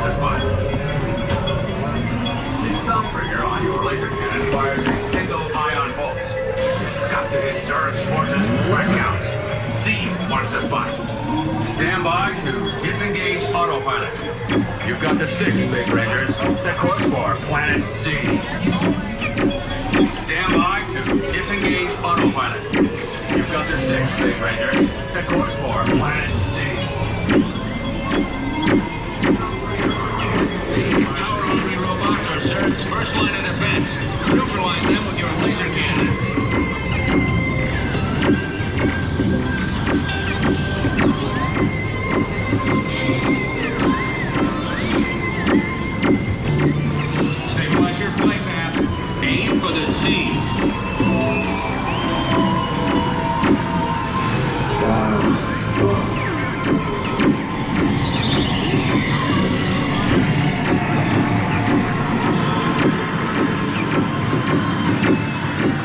marks the spot. The thumb trigger on your laser cannon fires a single ion pulse. You've got to hit Zerg's forces where it counts. Z marks the spot. Stand by to disengage autopilot. You've got the stick, Space Rangers. Set course for Planet Z. Stand by to disengage autopilot. You've got the stick, Space Rangers. Set course for Planet Z. These power-only robots are Zerg's first line of defense. Neutralize them with your laser cannons. Stabilize your flight path. Aim for the Z's.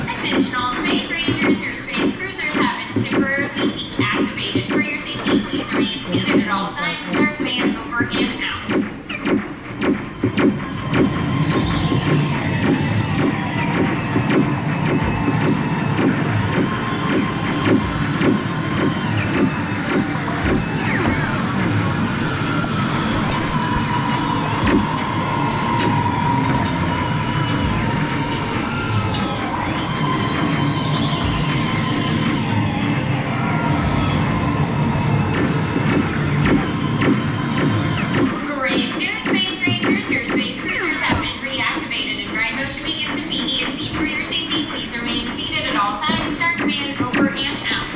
Attention all Space Rangers, your space cruisers have been temporarily deactivated. For your safety, please remain seated at all times with our fans over and out. Great news, Space Rangers. Your space cruisers have been reactivated and dry motion begins immediately. For your safety, please remain seated at all times. Start command over and out.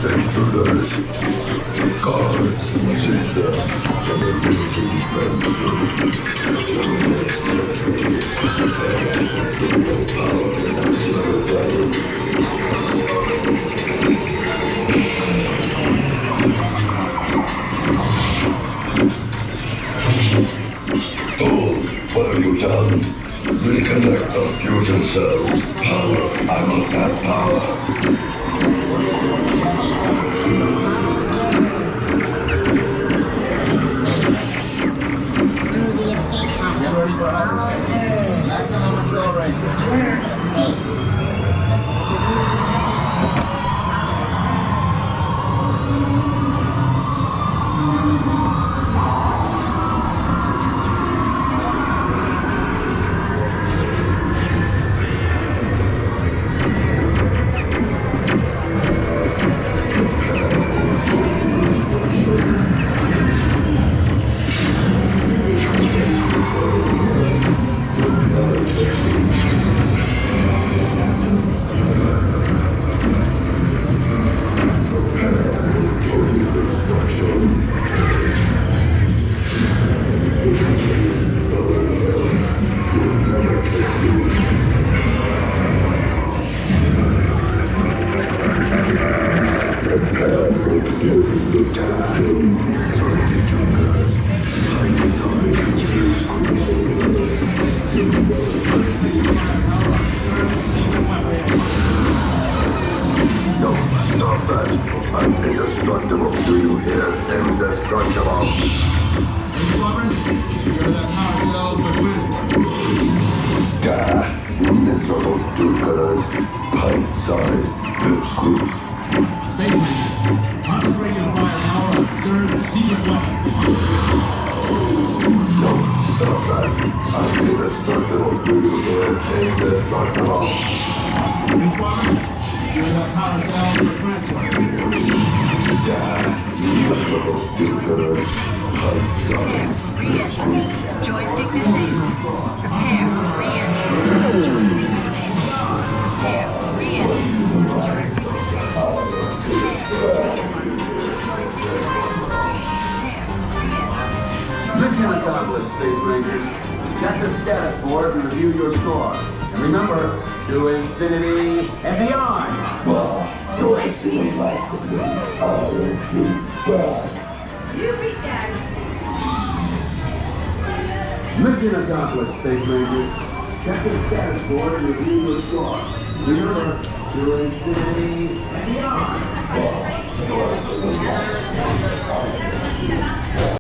Intruders, guards, seize them. Fools, what have you done? Reconnect the fusion cells. Power, I must have power. Through the escape hatch. All observers. Maximum acceleration. Where escapes? No, stop that. I'm indestructible. Do you hear? Indestructible. Squadron, secure that power cells for transport. Gah, miserable do-gooders. Pint-sized pipsqueaks. Space Rangers, concentrate your firepower on Zerg's secret weapon. No, Stop that. I'm indestructible. Indestructible. Green Squadron, secure that power cells for transport. Die, you little do-gooders. Sorry. Joystick disabled. Prepare for re-entry. Joystick disabled. Prepare for re-entry. Mission accomplished, Space Rangers. Check the status board and review your score. And remember, to infinity and beyond. Well, you're actually nice to me. I will be back. Mission accomplished, Space Rangers. Check the status board and review your score. Remember, to infinity and beyond. Well, you're actually nice to me. I will be back.